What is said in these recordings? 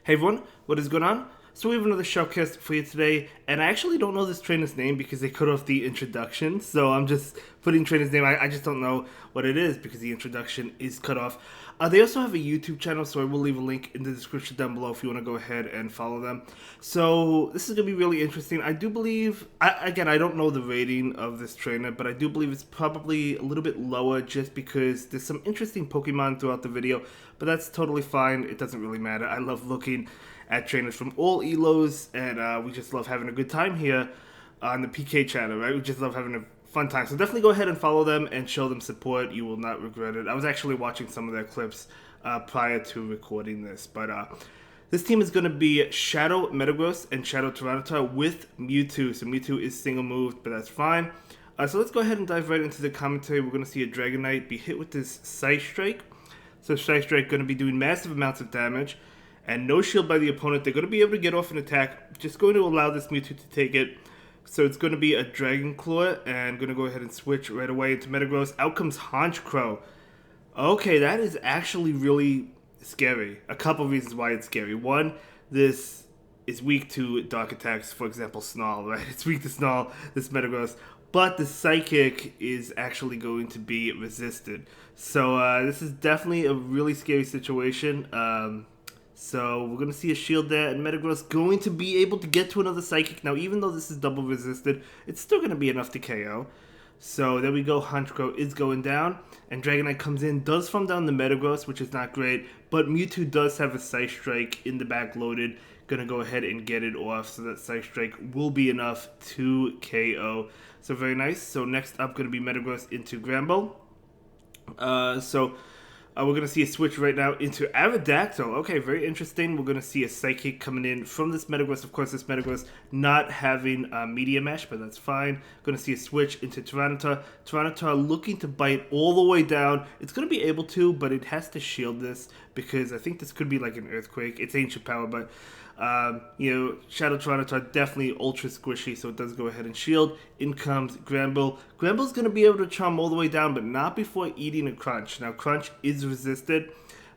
Hey everyone, what is going on? So we have another shoutcast for you today, and I actually don't know this trainer's name because they cut off the introduction, so I'm just putting trainer's name. I just don't know what it is because the introduction is cut off. They also have a YouTube channel, so I will leave a link in the description down below if you want to go ahead and follow them. So this is going to be really interesting. I do believe, again, I don't know the rating of this trainer, but I do believe it's probably a little bit lower just because there's some interesting Pokemon throughout the video, but that's totally fine. It doesn't really matter. I love looking at trainers from all elos, and we just love having a good time here on the PK channel, right? We just love having a fun time. So definitely go ahead and follow them and show them support. You will not regret it. I was actually watching some of their clips prior to recording this, but this team is going to be Shadow Metagross and Shadow Tyranitar with Mewtwo. So Mewtwo is single moved, but that's fine. So let's go ahead and dive right into the commentary. We're going to see a Dragonite be hit with this Psy Strike. So Psy Strike going to be doing massive amounts of damage, and no shield by the opponent. They're going to be able to get off an attack. Just going to allow this Mewtwo to take it. So it's going to be a Dragon Claw, and going to go ahead and switch right away into Metagross. Out comes Honchkrow. Okay, that is actually really scary. A couple reasons why it's scary. One, this is weak to dark attacks, for example, Snarl, right? It's weak to Snarl, this Metagross. But the Psychic is actually going to be resisted. So this is definitely a really scary situation. So we're going to see a shield there, and Metagross going to be able to get to another Psychic. Now, even though this is double resisted, it's still going to be enough to KO. So there we go, Honchkrow is going down, and Dragonite comes in, does farm down the Metagross, which is not great, but Mewtwo does have a Psy Strike in the back loaded. Going to go ahead and get it off, so that Psy Strike will be enough to KO. So very nice. So next up going to be Metagross into Granbull. We're going to see a switch right now into Aerodactyl. Okay, very interesting. We're going to see a Psychic coming in from this Metagross. Of course, this Metagross not having Media Mesh, but that's fine. Going to see a switch into Tyranitar. Tyranitar looking to bite all the way down. It's going to be able to, but it has to shield this because I think this could be like an Earthquake. It's Ancient Power, but Shadow Tyranitar definitely ultra squishy, so it does go ahead and shield. In comes Granbull. Granbull's going to be able to charm all the way down, but not before eating a Crunch. Now, Crunch is resisted,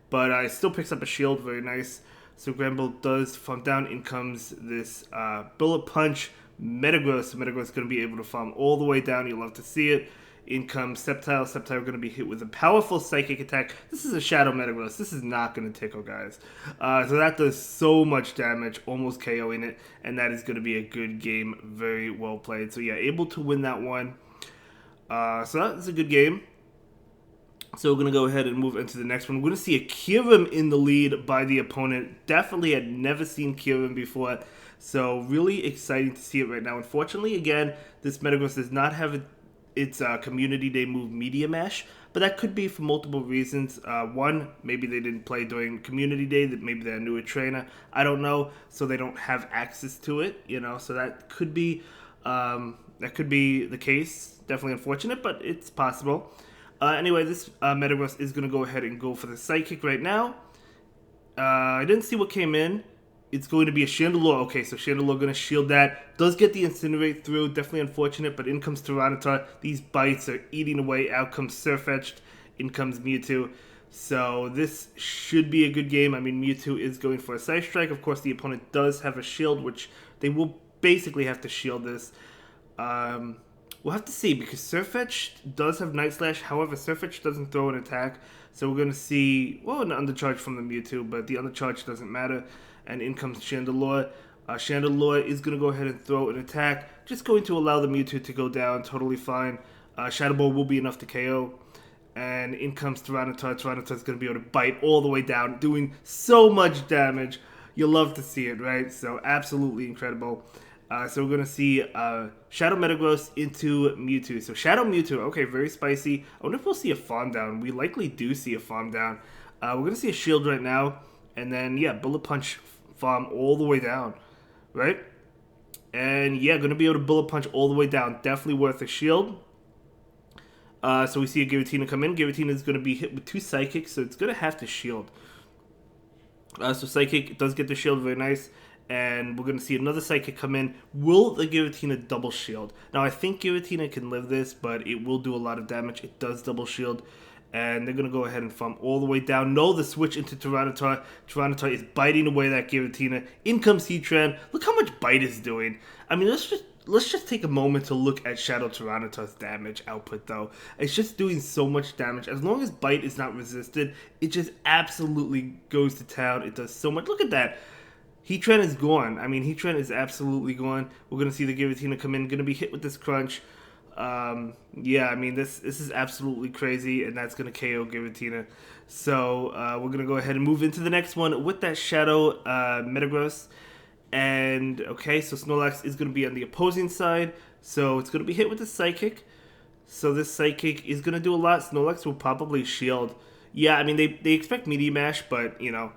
but it still picks up a shield. Very nice. So Granbull does farm down. In comes this Bullet Punch Metagross. Metagross is going to be able to farm all the way down. You'll love to see it. In comes Sceptile. Sceptile going to be hit with a powerful Psychic attack. This is a Shadow Metagross. This is not going to tickle, guys. So that does so much damage, almost KOing it, and that is going to be a good game. Very well played. So yeah, able to win that one. So that's a good game. So we're going to go ahead and move into the next one. We're going to see a Kieran in the lead by the opponent. Definitely had never seen Kieran before. So really exciting to see it right now. Unfortunately, again, this Metagross does not have its Community Day move Media Mesh, but that could be for multiple reasons. One, maybe they didn't play during Community Day, that maybe they're a newer trainer. I don't know, so they don't have access to it, so that could be the case. Definitely unfortunate, but it's possible. Anyway, this Metagross is going to go ahead and go for the Psychic right now. I didn't see what came in. It's going to be a Chandelure. Okay, so Chandelure going to shield that. Does get the Incinerate through. Definitely unfortunate, but in comes Tyranitar. These bites are eating away. Out comes Sirfetch'd. In comes Mewtwo. So this should be a good game. I mean, Mewtwo is going for a Psy Strike. Of course, the opponent does have a shield, which they will basically have to shield this. We'll have to see, because Sirfetch'd does have Night Slash. However, Sirfetch'd doesn't throw an attack. So we're going to see, well, an undercharge from the Mewtwo, but the undercharge doesn't matter. And in comes Chandelure. Chandelure is going to go ahead and throw an attack. Just going to allow the Mewtwo to go down. Totally fine. Shadow Ball will be enough to KO. And in comes Tyranitar. Tyranitar is going to be able to bite all the way down, doing so much damage. You'll love to see it, right? So absolutely incredible. So we're going to see Shadow Metagross into Mewtwo. So Shadow Mewtwo, okay, very spicy. I wonder if we'll see a farm down. We likely do see a farm down. We're going to see a shield right now. And then, yeah, Bullet Punch farm all the way down, right? And, yeah, going to be able to Bullet Punch all the way down. Definitely worth a shield. So we see a Giratina come in. Giratina is going to be hit with 2 Psychics, so it's going to have to shield. So Psychic does get the shield, very nice. And we're going to see another Psychic come in. Will the Giratina double shield? Now, I think Giratina can live this, but it will do a lot of damage. It does double shield. And they're going to go ahead and farm all the way down. No, the switch into Tyranitar. Tyranitar is biting away that Giratina. In comes Heatran. Look how much bite is doing. I mean, let's just take a moment to look at Shadow Tyranitar's damage output, though. It's just doing so much damage. As long as bite is not resisted, it just absolutely goes to town. It does so much. Look at that. Heatran is gone. I mean, Heatran is absolutely gone. We're going to see the Giratina come in. Going to be hit with this crunch. Yeah, I mean, this is absolutely crazy, and that's going to KO Giratina. So, we're going to go ahead and move into the next one with that Shadow Metagross. And, okay, so Snorlax is going to be on the opposing side, so it's going to be hit with the Psychic. So this Psychic is going to do a lot. Snorlax will probably shield. Yeah, I mean, they expect Meteor Mash, but, you know,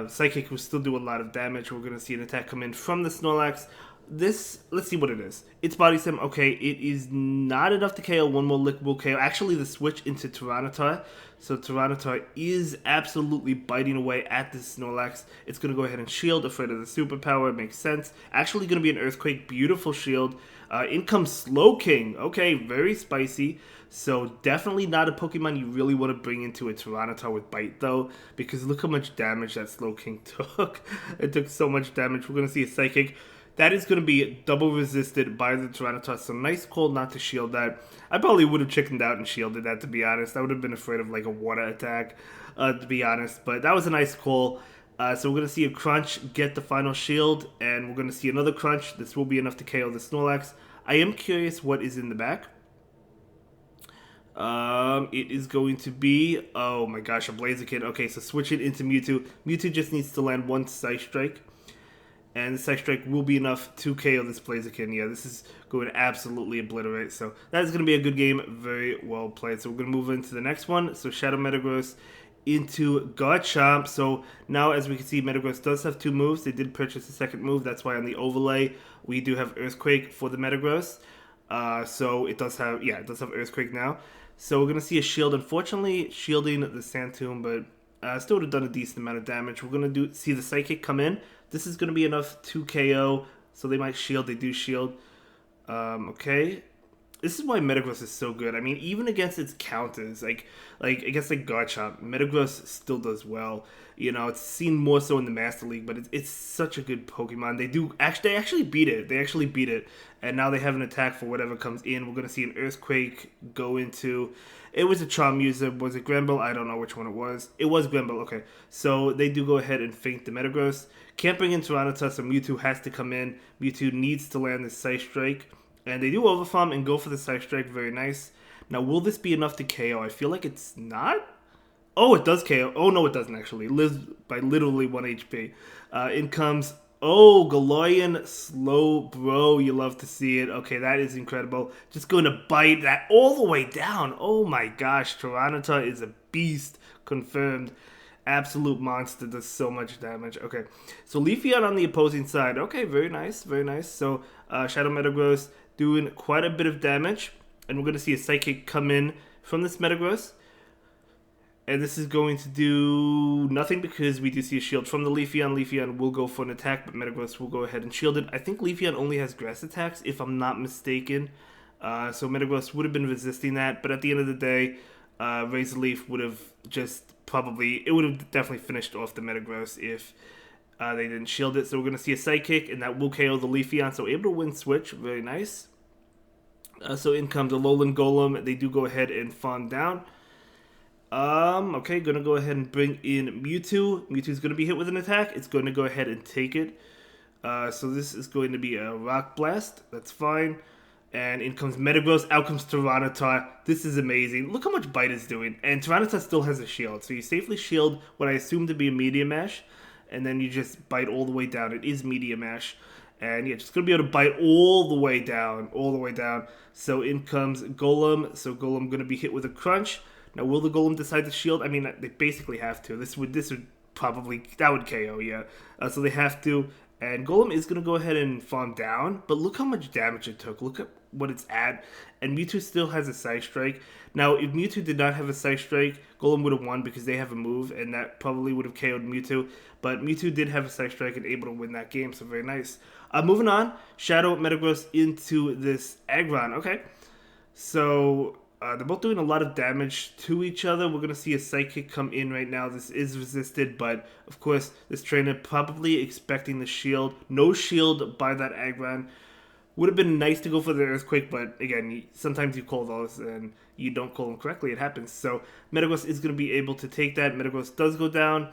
Psychic will still do a lot of damage. We're going to see an attack come in from the Snorlax. This, let's see what it is. It's Body Slam. Okay, it is not enough to KO. One more lick will KO. Actually, the switch into Tyranitar. So Tyranitar is absolutely biting away at this Snorlax. It's going to go ahead and shield. Afraid of the superpower. It makes sense. Actually going to be an Earthquake. Beautiful shield. In comes Slowking. Okay, very spicy. So definitely not a Pokemon you really want to bring into a Tyranitar with Bite, though, because look how much damage that Slowking took. It took so much damage. We're going to see a Psychic. That is going to be double resisted by the Tyranitar, so nice call not to shield that. I probably would have chickened out and shielded that, to be honest. I would have been afraid of, like, a water attack, to be honest. But that was a nice call. So we're going to see a Crunch get the final shield, and we're going to see another Crunch. This will be enough to KO the Snorlax. I am curious what is in the back. It is going to be, oh my gosh, a Blaziken. Okay, so switch it into Mewtwo. Mewtwo just needs to land one Psy Strike. And the Psy Strike will be enough to KO this Blaziken. Yeah, this is going to absolutely obliterate. So that is going to be a good game. Very well played. So we're going to move into the next one. So Shadow Metagross into Garchomp. So now, as we can see, Metagross does have two moves. They did purchase a second move. That's why on the overlay, we do have Earthquake for the Metagross. So it does have, yeah, it does have Earthquake now. So we're going to see a shield. Unfortunately, shielding the Sandtomb, but still would have done a decent amount of damage. We're going to see the Psychic come in. This is going to be enough to KO, so they might shield. They do shield. Okay. This is why Metagross is so good. I mean, even against its counters, like against like Garchomp, Metagross still does well. You know, it's seen more so in the Master League, but it's such a good Pokemon. They actually beat it. They actually beat it, and now they have an attack for whatever comes in. We're gonna see an Earthquake go into. It was a Charm user. Was it Granbull? I don't know which one it was. It was Granbull. Okay, so they do go ahead and feint the Metagross. Can't bring in Tyranitar, so Mewtwo has to come in. Mewtwo needs to land the Psy Strike. And they do overfarm and go for the Psy Strike. Very nice. Now, will this be enough to KO? I feel like it's not. Oh, it does KO. Oh, no, it doesn't actually. It lives by literally 1 HP. In comes, oh, Galarian Slow Bro. You love to see it. Okay, that is incredible. Just going to bite that all the way down. Oh my gosh. Tyranitar is a beast. Confirmed. Absolute monster. Does so much damage. Okay, so Leafeon on the opposing side. Okay, very nice. Very nice. So, Shadow Metagross doing quite a bit of damage. And we're going to see a Psychic come in from this Metagross. And this is going to do nothing because we do see a shield from the Leafeon. Leafeon will go for an attack, but Metagross will go ahead and shield it. I think Leafeon only has grass attacks, if I'm not mistaken. So Metagross would have been resisting that. But at the end of the day, Razor Leaf would have just probably... It would have definitely finished off the Metagross if they didn't shield it. So we're going to see a Psychic, and that will KO the Leafeon. So able to win switch. Very nice. So in comes the Alolan Golem. They do go ahead and farm down. Okay, gonna go ahead and bring in Mewtwo. Mewtwo's gonna be hit with an attack. It's going to go ahead and take it. So this is going to be a Rock Blast. That's fine. And in comes Metagross. Out comes Tyranitar. This is amazing. Look how much bite it's doing. And Tyranitar still has a shield. So you safely shield what I assume to be a Meteor Mash. And then you just bite all the way down. It is Meteor Mash. And yeah, just going to be able to bite all the way down. All the way down. So in comes Golem. So Golem going to be hit with a Crunch. Now, will the Golem decide to shield? I mean, they basically have to. This would probably, that would KO, yeah. So they have to. And Golem is going to go ahead and farm down. But look how much damage it took. Look at what it's at. And Mewtwo still has a Psy Strike. Now, if Mewtwo did not have a Psy Strike, Golem would have won because they have a move. And that probably would have KO'd Mewtwo. But Mewtwo did have a Psy Strike and able to win that game. So very nice. Moving on. Shadow Metagross into this Aggron. Okay. So... They're both doing a lot of damage to each other. We're going to see a Psychic come in right now. This is resisted, but of course, this trainer probably expecting the shield. No shield by that Aggron. Would have been nice to go for the Earthquake, but again, sometimes you call those and you don't call them correctly. It happens. So Metagross is going to be able to take that. Metagross does go down,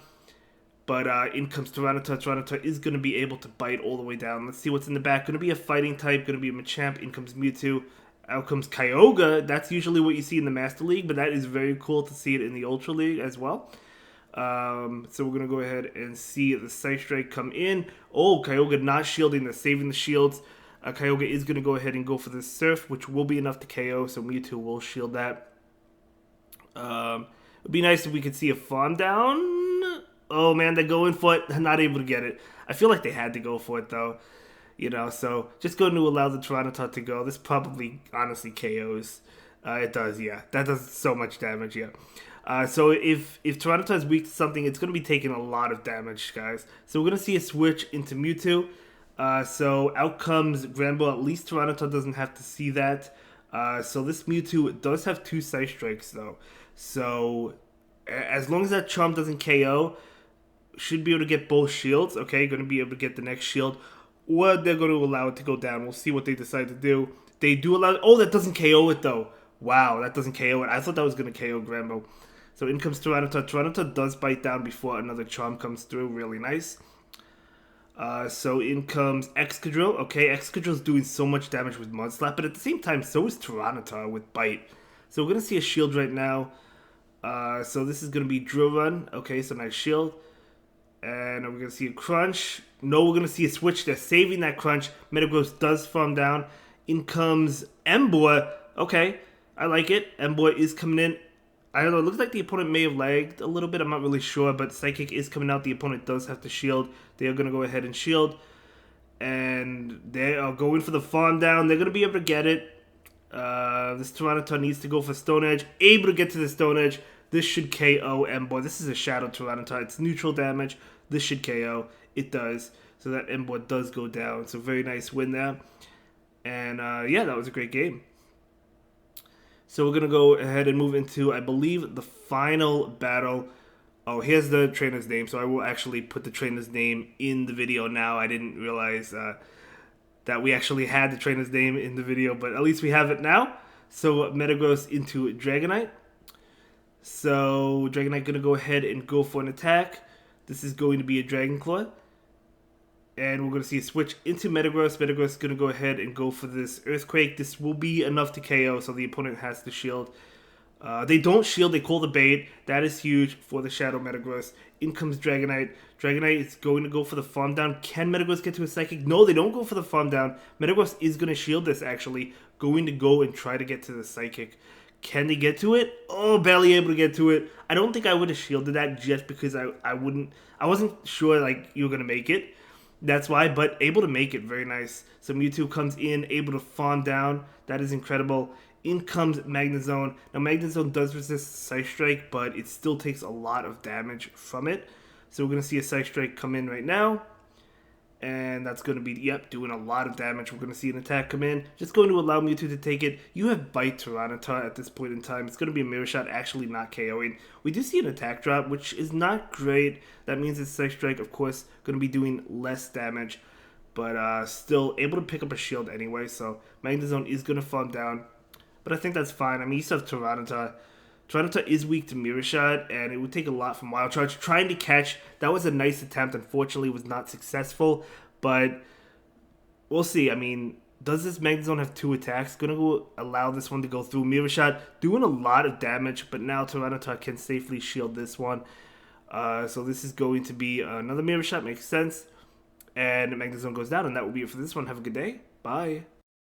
but in comes Tyranitar. Tyranitar is going to be able to bite all the way down. Let's see what's in the back. Going to be a fighting type. Going to be a Machamp. In comes Mewtwo. Out comes Kyogre. That's usually what you see in the Master League, but that is very cool to see it in the Ultra League as well. So we're going to go ahead and see the Psystrike come in. Oh, Kyogre not shielding. They're saving the shields. Kyogre is going to go ahead and go for the Surf, which will be enough to KO, so Mewtwo will shield that. It would be nice if we could see a Farm Down. Oh, man, they're going for it. They're not able to get it. I feel like they had to go for it, though. You know, so just going to allow the Tyranitar to go. This probably, honestly, KOs. It does, yeah. That does so much damage, yeah. So if Tyranitar is weak to something, it's going to be taking a lot of damage, guys. So we're going to see a switch into Mewtwo. So out comes Granbull. At least Tyranitar doesn't have to see that. So this Mewtwo does have 2 Psystrikes, though. So as long as that Chomp doesn't KO, should be able to get both shields. Okay, going to be able to get the next shield. Or they're going to allow it to go down. We'll see what they decide to do. They do allow it. Oh, that doesn't KO it, though. Wow, that doesn't KO it. I thought that was going to KO Granbull. So in comes Tyranitar. Tyranitar does bite down before another Chomp comes through. Really nice. So in comes Excadrill. Okay, Excadrill's doing so much damage with Mud Slap, but at the same time, so is Tyranitar with Bite. So we're going to see a shield right now. So this is going to be Drill Run. Okay, so nice shield. And we're going to see a Crunch. No, we're going to see a switch. They're saving that Crunch. Metagross does farm down. In comes Emboar. Okay, I like it. Emboar is coming in. I don't know, it looks like the opponent may have lagged a little bit. I'm not really sure, but Psychic is coming out. The opponent does have to shield. They are going to go ahead and shield. And they are going for the farm down. They're going to be able to get it. This Tyranitar needs to go for Stone Edge. Able to get to the Stone Edge. This should KO Emboar. This is a Shadow Tyranitar. It's neutral damage. This should KO. It does. So that Emboar does go down. So very nice win there. And yeah, that was a great game. So we're going to go ahead and move into, I believe, the final battle. Oh, here's the trainer's name. So I will actually put the trainer's name in the video now. I didn't realize that we actually had the trainer's name in the video, but at least we have it now. So Metagross into Dragonite. So Dragonite going to go ahead and go for an attack. This is going to be a Dragon Claw. And we're going to see a switch into Metagross. Metagross is going to go ahead and go for this Earthquake. This will be enough to KO, so the opponent has to shield. They don't shield, they call the bait. That is huge for the Shadow Metagross. In comes Dragonite. Dragonite is going to go for the farm down. Can Metagross get to a Psychic? No, they don't go for the farm down. Metagross is going to shield this, actually. Going to go and try to get to the Psychic. Can they get to it? Oh, barely able to get to it. I don't think I would have shielded that just because I wasn't sure like you were going to make it. That's why, but able to make it. Very nice. So Mewtwo comes in, able to farm down. That is incredible. In comes Magnezone. Now, Magnezone does resist Psystrike, but it still takes a lot of damage from it. So we're going to see a Psystrike come in right now. And that's going to be, yep, doing a lot of damage. We're going to see an attack come in. Just going to allow Mewtwo to take it. You have Bite Tyranitar at this point in time. It's going to be a Mirror Shot, actually not KOing. We do see an attack drop, which is not great. That means it's Psystrike, of course, going to be doing less damage. But still able to pick up a shield anyway. So Magnezone is going to farm down. But I think that's fine. I mean, you still have Tyranitar. Tyranitar is weak to Mirror Shot, and it would take a lot from Wild Charge. Trying to catch, that was a nice attempt. Unfortunately, was not successful, but we'll see. I mean, does this Magnezone have 2 attacks? Going to allow this one to go through. Mirror Shot doing a lot of damage, but now Tyranitar can safely shield this one. So this is going to be another Mirror Shot. Makes sense. And Magnezone goes down, and that will be it for this one. Have a good day. Bye.